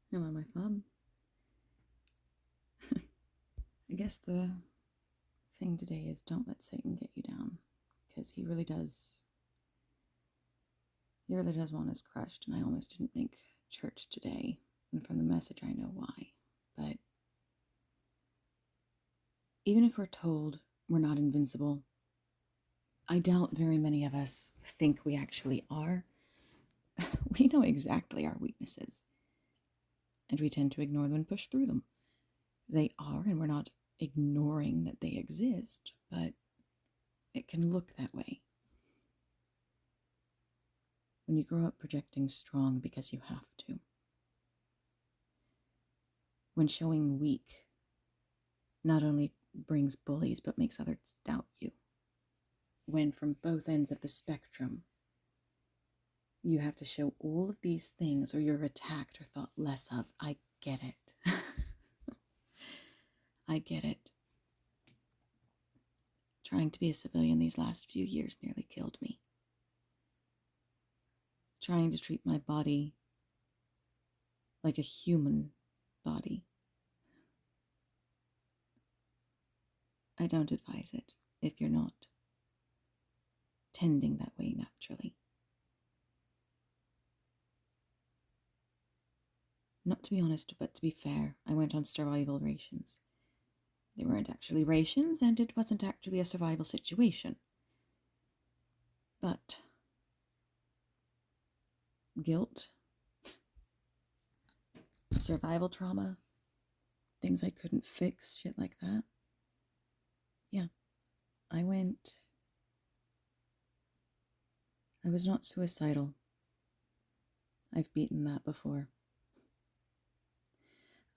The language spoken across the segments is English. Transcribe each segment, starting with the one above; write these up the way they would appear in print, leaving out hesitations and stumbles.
Hello, my fun. I guess the thing today is don't let Satan get you down, because he really does. He really does want us crushed, and I almost didn't make church today. And from the message, I know why. But even if we're told we're not invincible, I doubt very many of us think we actually are. We know exactly our weaknesses, and we tend to ignore them and push through them. They are, and we're not ignoring that they exist, but it can look that way. When you grow up projecting strong because you have to. When showing weak not only brings bullies but makes others doubt you. When from both ends of the spectrum you have to show all of these things or you're attacked or thought less of. I get it. I get it. Trying to be a civilian these last few years nearly killed me. Trying to treat my body like a human body. I don't advise it if you're not tending that way naturally. Not to be honest, but to be fair, I went on survival rations. They weren't actually rations, and it wasn't actually a survival situation. But guilt, survival trauma, things I couldn't fix, shit like that. Yeah, I was not suicidal. I've beaten that before.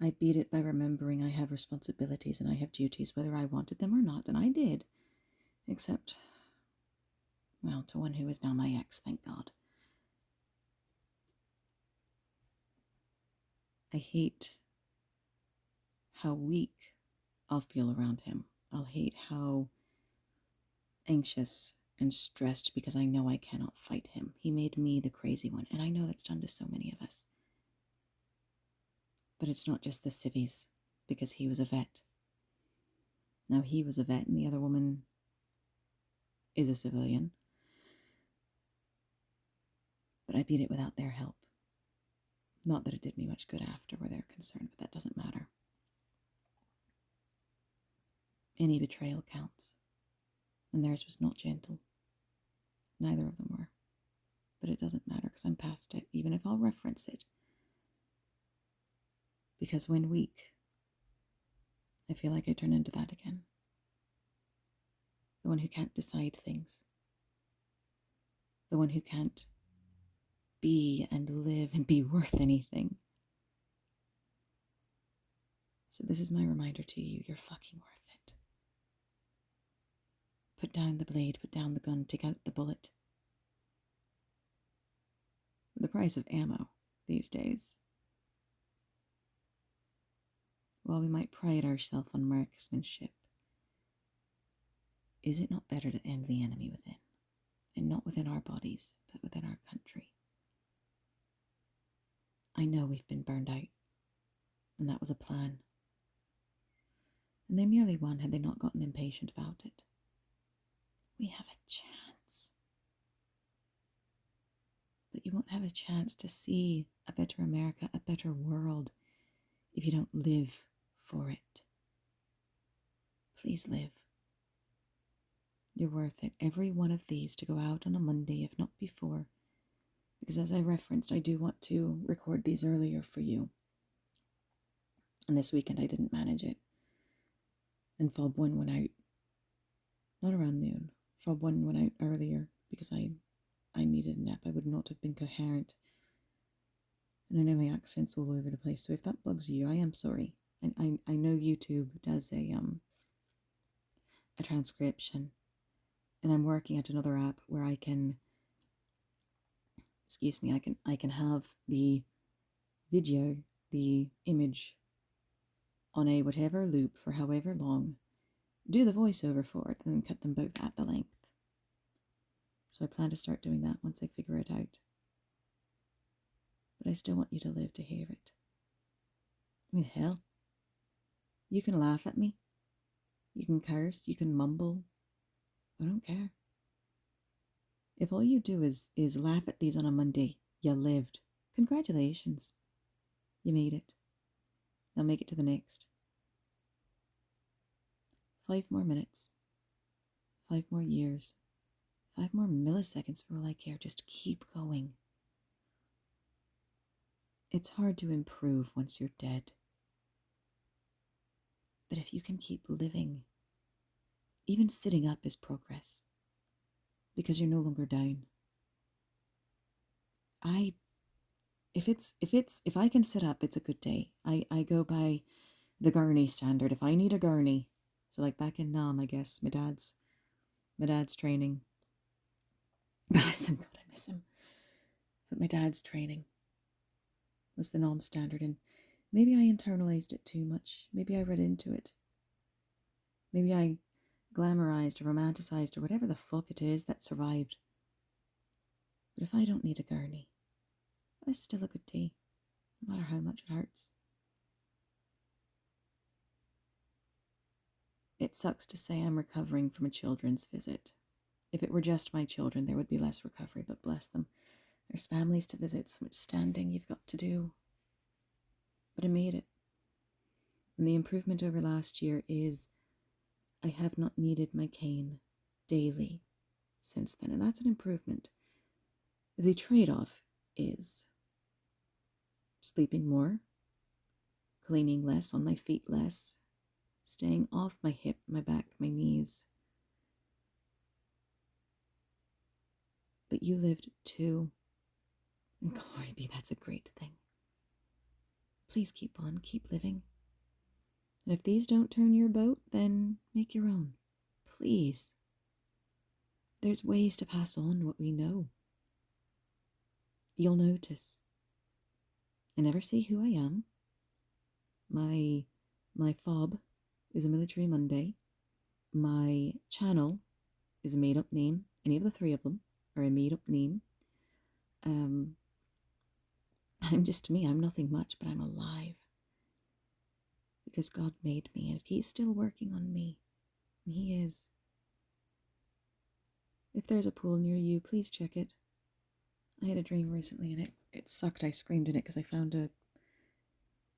I beat it by remembering I have responsibilities and I have duties, whether I wanted them or not, and I did. Except, well, to one who is now my ex, thank God. I hate how weak I'll feel around him. I'll hate how anxious and stressed because I know I cannot fight him. He made me the crazy one, and I know that's done to so many of us. But it's not just the civvies, because he was a vet. Now he was a vet, and the other woman is a civilian. But I beat it without their help. Not that it did me much good after where they're concerned, but that doesn't matter. Any betrayal counts, and theirs was not gentle. Neither of them were. But it doesn't matter because I'm past it, even if I'll reference it. Because when weak, I feel like I turn into that again. The one who can't decide things. The one who can't be and live and be worth anything. So this is my reminder to you, you're fucking worth it. Put down the blade, put down the gun, take out the bullet. The price of ammo these days. While we might pride ourselves on marksmanship, is it not better to end the enemy within? And not within our bodies, but within our country. I know we've been burned out, and that was a plan. And they nearly won had they not gotten impatient about it. We have a chance. But you won't have a chance to see a better America, a better world, if you don't live for it. Please live. You're worth it. Every one of these to go out on a Monday, if not before. Because as I referenced, I do want to record these earlier for you. And this weekend I didn't manage it. And Fob 1 went out, not around noon. Fob 1 went out earlier because I needed a nap. I would not have been coherent. And I know my accent's all over the place, so if that bugs you, I am sorry. And I know YouTube does a transcription. And I'm working at another app where I can I can have the video, the image on a whatever loop for however long, do the voiceover for it, and then cut them both at the length. So I plan to start doing that once I figure it out. But I still want you to live to hear it. I mean, hell, you can laugh at me, you can curse, you can mumble. I don't care. If all you do is laugh at these on a Monday, you lived. Congratulations. You made it. Now make it to the next. 5 more minutes. 5 more years. 5 more milliseconds for all I care. Just keep going. It's hard to improve once you're dead. But if you can keep living, even sitting up is progress. Because you're no longer down. If I can sit up, it's a good day. I go by the gurney standard. If I need a gurney, so like back in Nam, I guess, my dad's training. Bless him, God, I miss him. But my dad's training was the Nam standard, and maybe I internalized it too much. Maybe I read into it. Maybe I glamorized or romanticized or whatever the fuck it is that survived. But if I don't need a gurney, it's still a good day, no matter how much it hurts. It sucks to say I'm recovering from a children's visit. If it were just my children, there would be less recovery, but bless them. There's families to visit, so much standing you've got to do. But I made it. And the improvement over last year is I have not needed my cane daily since then, and that's an improvement. The trade-off is sleeping more, cleaning less, on my feet less, staying off my hip, my back, my knees. But you lived too. And glory be, that's a great thing. Please keep on, keep living. And if these don't turn your boat, then make your own. Please. There's ways to pass on what we know. You'll notice. I never say who I am. My fob is a Military Monday. My channel is a made-up name. Any of the 3 of them are a made-up name. I'm just me. I'm nothing much, but I'm alive. Because God made me, and if He's still working on me, and He is. If there's a pool near you, please check it. I had a dream recently, and it sucked. I screamed in it because I found a...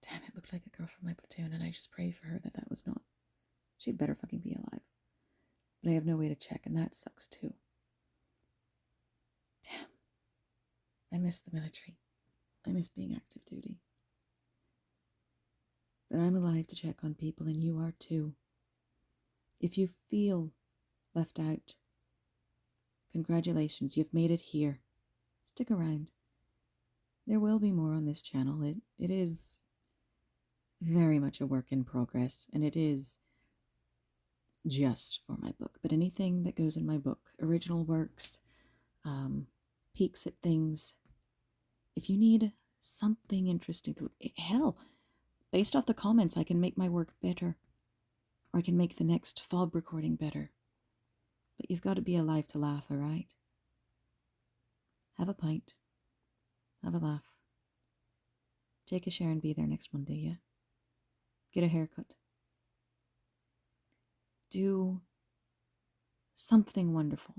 Damn, it looked like a girl from my platoon, and I just prayed for her that was not... She'd better fucking be alive. But I have no way to check, and that sucks too. Damn. I miss the military. I miss being active duty. But I'm alive to check on people, and you are too. If you feel left out, congratulations, you've made it here. Stick around. There will be more on this channel. It is very much a work in progress, and it is just for my book. But anything that goes in my book, original works, peeks at things, if you need something interesting to look, hell, based off the comments, I can make my work better, or I can make the next FOB recording better. But you've got to be alive to laugh, all right? Have a pint. Have a laugh. Take a share and be there next Monday, yeah? Get a haircut. Do something wonderful.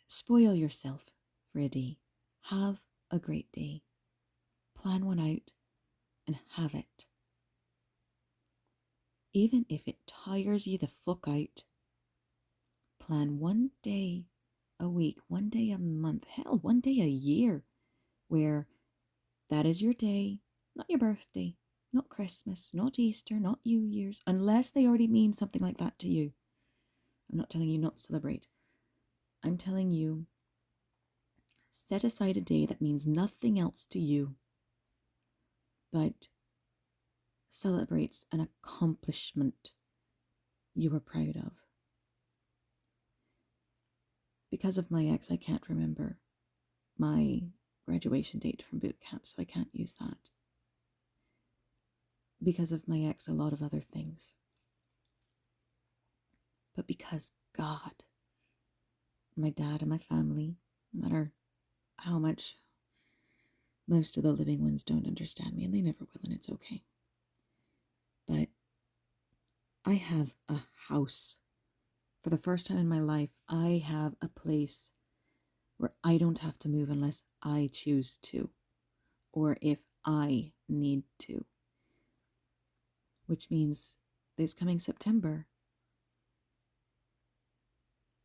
Spoil yourself for a day. Have a great day. Plan one out and have it. Even if it tires you the fuck out, plan one day a week, one day a month, hell, one day a year, where that is your day, not your birthday, not Christmas, not Easter, not New Year's, unless they already mean something like that to you. I'm not telling you not to celebrate. I'm telling you, set aside a day that means nothing else to you, but celebrates an accomplishment you are proud of. Because of my ex, I can't remember my graduation date from boot camp, so I can't use that. Because of my ex, a lot of other things. But because God, my dad and my family, no matter how much Most of the living ones don't understand me, and they never will, and it's okay. But I have a house. For the first time in my life, I have a place where I don't have to move unless I choose to, or if I need to. Which means this coming September,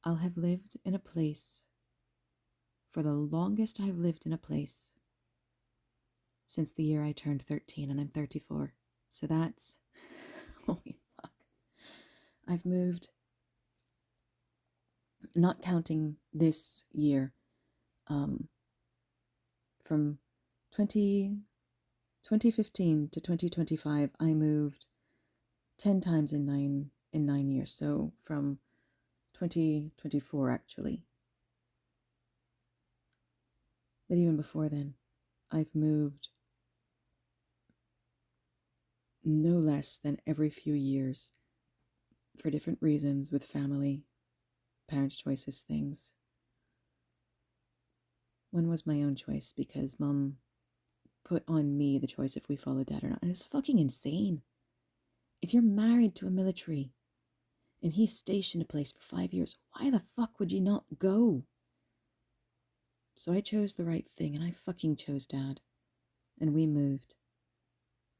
I'll have lived in a place for the longest I've lived in a place since the year I turned 13, and I'm 34. So that's, holy fuck. I've moved, not counting this year, from 2015 to 2025, I moved 10 times in 9 years. So from 2024, actually. But even before then, I've moved no less than every few years for different reasons, with family, parents' choices, things. One was my own choice because Mom put on me the choice if we followed Dad or not. And it was fucking insane. If you're married to a military and he's stationed a place for 5 years, why the fuck would you not go? So I chose the right thing, and I fucking chose Dad. And we moved.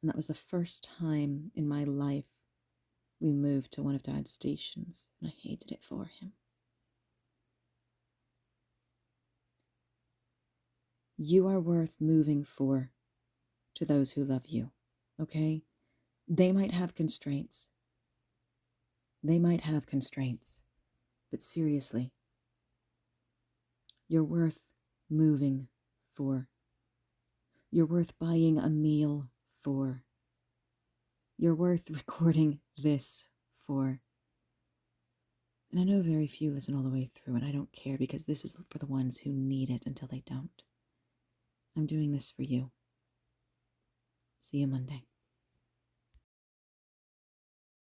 And that was the first time in my life we moved to one of Dad's stations, and I hated it for him. You are worth moving for to those who love you, okay? They might have constraints. But seriously, you're worth moving for. You're worth buying a meal for. You're worth recording this for. And I know very few listen all the way through, and I don't care, because this is for the ones who need it until they don't. I'm doing this for you. See you Monday.